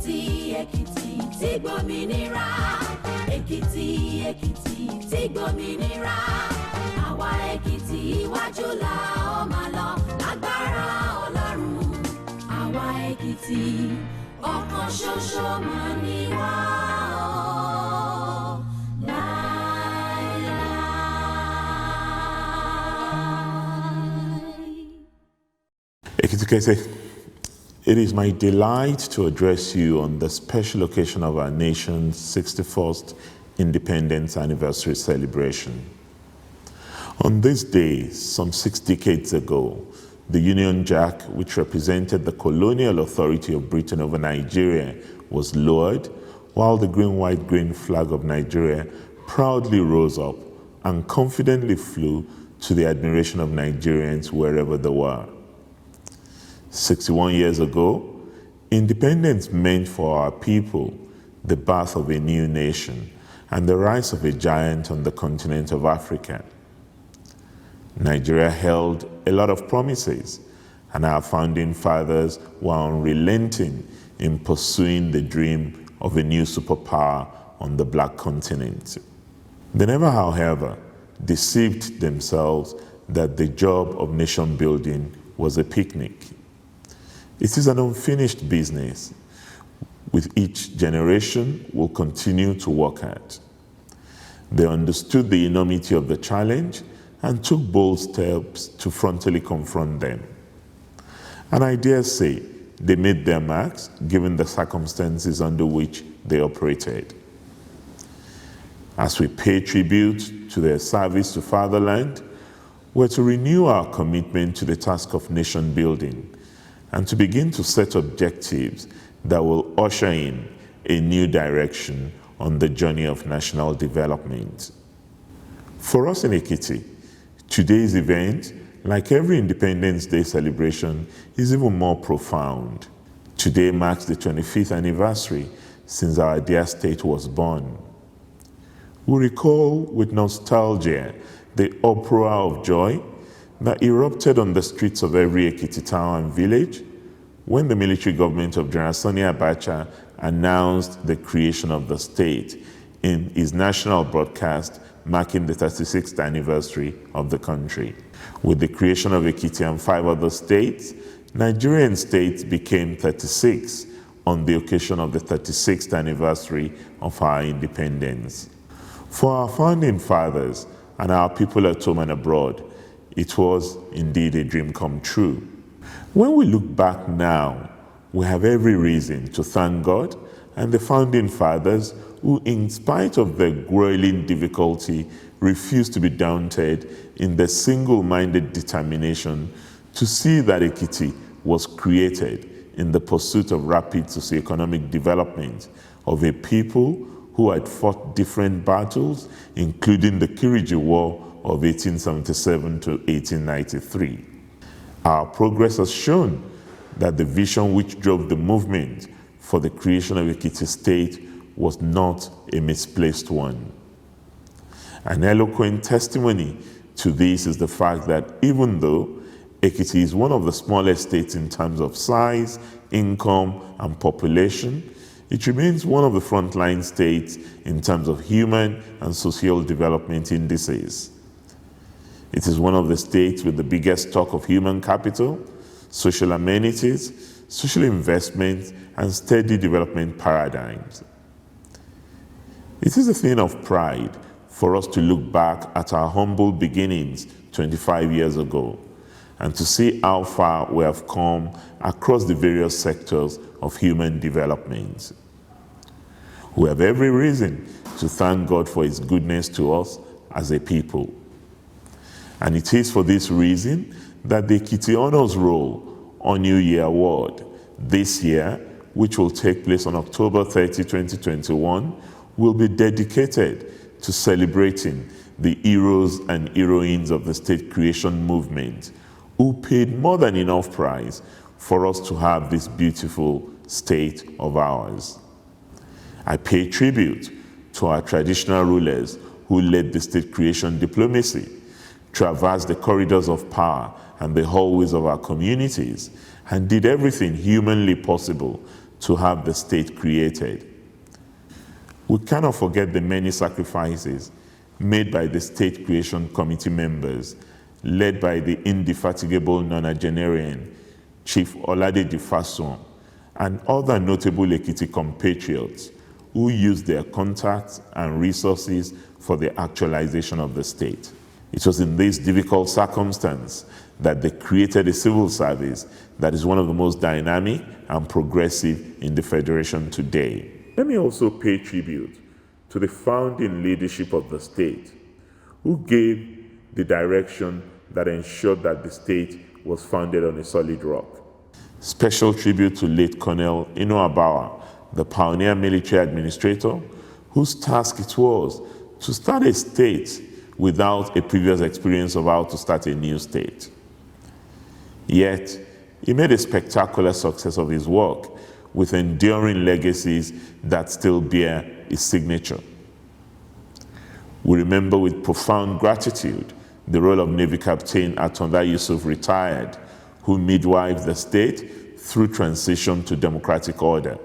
Ekiti, Ekiti, tí gbòmìnira. Ekiti, Ekiti, tí gbòmìnira. Àwa Ekiti iwájú la ó máa lọ lágbára Ọlọ́run. Àwa Ekiti, ọ̀kan ṣoṣo máa ní wá o. Ekiti, it is my delight to address you on the special occasion of our nation's 61st Independence Anniversary celebration. On this day, some 6 decades ago, the Union Jack, which represented the colonial authority of Britain over Nigeria, was lowered, while the green, white, green flag of Nigeria proudly rose up and confidently flew to the admiration of Nigerians wherever they were. 61 years ago, independence meant for our people the birth of a new nation and the rise of a giant on the continent of Africa. Nigeria held a lot of promises, and our founding fathers were unrelenting in pursuing the dream of a new superpower on the black continent. They never, however, deceived themselves that the job of nation building was a picnic. It is an unfinished business, with each generation will continue to work at. They understood the enormity of the challenge and took bold steps to frontally confront them. And I dare say they made their marks given the circumstances under which they operated. As we pay tribute to their service to fatherland, we're to renew our commitment to the task of nation building and to begin to set objectives that will usher in a new direction on the journey of national development. For us in Ekiti, today's event, like every Independence Day celebration, is even more profound. Today marks the 25th anniversary since our dear state was born. We recall with nostalgia the uproar of joy that erupted on the streets of every Ekiti town and village when the military government of General Sani Abacha announced the creation of the state in his national broadcast marking the 36th anniversary of the country. With the creation of Ekiti and 5 other states, Nigerian states became 36 on the occasion of the 36th anniversary of our independence. For our founding fathers and our people at home and abroad, it was indeed a dream come true. When we look back now, we have every reason to thank God and the founding fathers who, in spite of their grueling difficulty, refused to be daunted in their single-minded determination to see that Ekiti was created in the pursuit of rapid socioeconomic development of a people who had fought different battles, including the Kiriji War of 1877 to 1893. Our progress has shown that the vision which drove the movement for the creation of Ekiti State was not a misplaced one. An eloquent testimony to this is the fact that even though Ekiti is one of the smallest states in terms of size, income, and population, it remains one of the frontline states in terms of human and social development indices. It is one of the states with the biggest stock of human capital, social amenities, social investment, and steady development paradigms. It is a thing of pride for us to look back at our humble beginnings 25 years ago and to see how far we have come across the various sectors of human development. We have every reason to thank God for His goodness to us as a people. And it is for this reason that the Ekiti Honors Roll on New Year Award this year, which will take place on October 30, 2021, will be dedicated to celebrating the heroes and heroines of the state creation movement who paid more than enough price for us to have this beautiful state of ours. I pay tribute to our traditional rulers who led the state creation diplomacy, traversed the corridors of power and the hallways of our communities, and did everything humanly possible to have the state created. We cannot forget the many sacrifices made by the State Creation Committee members, led by the indefatigable nonagenarian Chief Oladeji Fason and other notable Ekiti compatriots who used their contacts and resources for the actualization of the state. It was in this difficult circumstance that they created a civil service that is one of the most dynamic and progressive in the Federation today. Let me also pay tribute to the founding leadership of the state, who gave the direction that ensured that the state was founded on a solid rock. Special tribute to late Colonel Ino Abawa, the pioneer military administrator, whose task it was to start a state without a previous experience of how to start a new state. Yet, he made a spectacular success of his work with enduring legacies that still bear his signature. We remember with profound gratitude the role of Navy Captain Atonda Yusuf retired, who midwifed the state through transition to democratic order.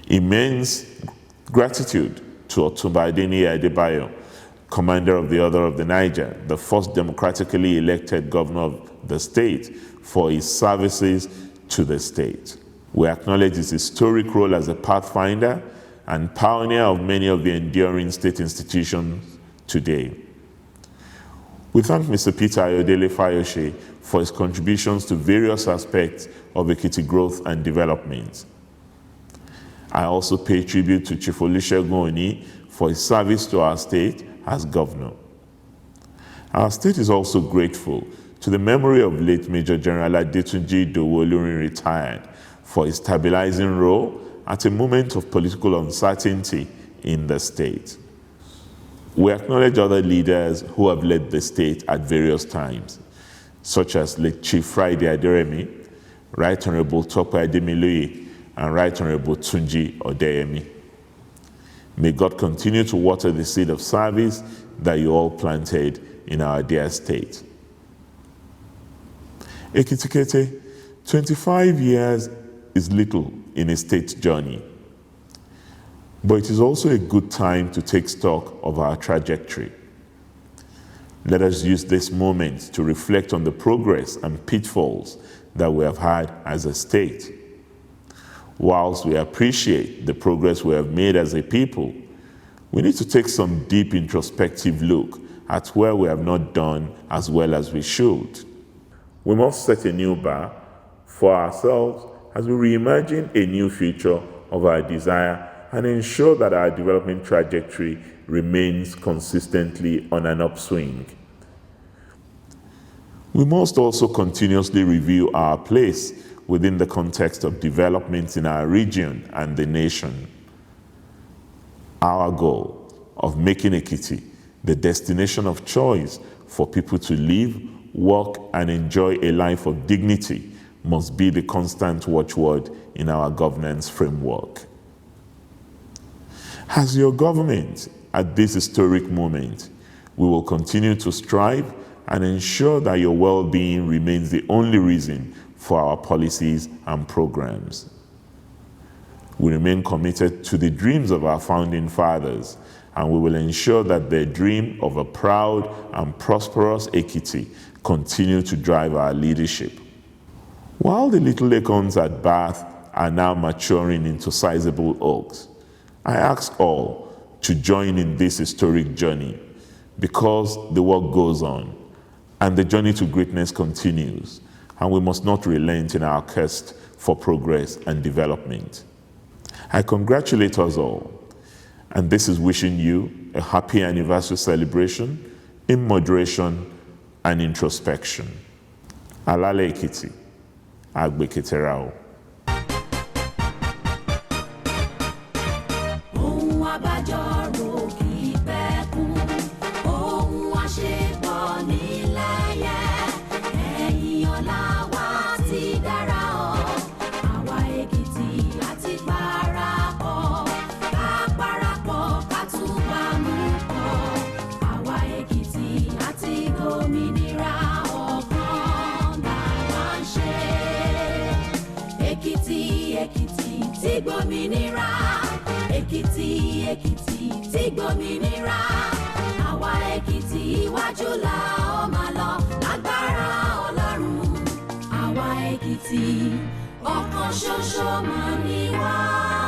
Immense gratitude to Otumba Adeniyi Adebayo, commander of the Order of the Niger, the first democratically elected governor of the state, for his services to the state. We acknowledge his historic role as a pathfinder and pioneer of many of the enduring state institutions today. We thank Mr. Peter Ayodele Fayose for his contributions to various aspects of Ekiti growth and development. I also pay tribute to Chief Olusegun Oni for his service to our state as governor. Our state is also grateful to the memory of late Major General Adetunji Idowu Olorin retired for his stabilizing role at a moment of political uncertainty in the state. We acknowledge other leaders who have led the state at various times, such as late Chief Friday Aderemi, Right Honorable Tope Ademiloye, and Right Honorable Tunji Odeyemi. May God continue to water the seed of service that you all planted in our dear state. Ekiti, 25 years is little in a state journey, but it is also a good time to take stock of our trajectory. Let us use this moment to reflect on the progress and pitfalls that we have had as a state. Whilst we appreciate the progress we have made as a people, we need to take some deep introspective look at where we have not done as well as we should. We must set a new bar for ourselves as we reimagine a new future of our desire and ensure that our development trajectory remains consistently on an upswing. We must also continuously review our place within the context of developments in our region and the nation. Our goal of making Ekiti the destination of choice for people to live, work, and enjoy a life of dignity must be the constant watchword in our governance framework. As your government, at this historic moment, we will continue to strive and ensure that your well-being remains the only reason for our policies and programs. We remain committed to the dreams of our founding fathers, and we will ensure that their dream of a proud and prosperous Ekiti continue to drive our leadership. While the little acorns at Bath are now maturing into sizable oaks, I ask all to join in this historic journey because the work goes on and the journey to greatness continues, and we must not relent in our quest for progress and development. I congratulate us all, and this is wishing you a happy anniversary celebration in moderation and introspection. Alale Ekiti, Agbe Keterao. Èkìtì Èkìtì tí gbòmìnira Èkìtì Èkìtì tí gbòmìnira àwa Èkìtì iwájú la ó máa lọ lágbára Ọlọ́run àwa Èkìtì ọ̀kan ṣoṣo máa ní wá.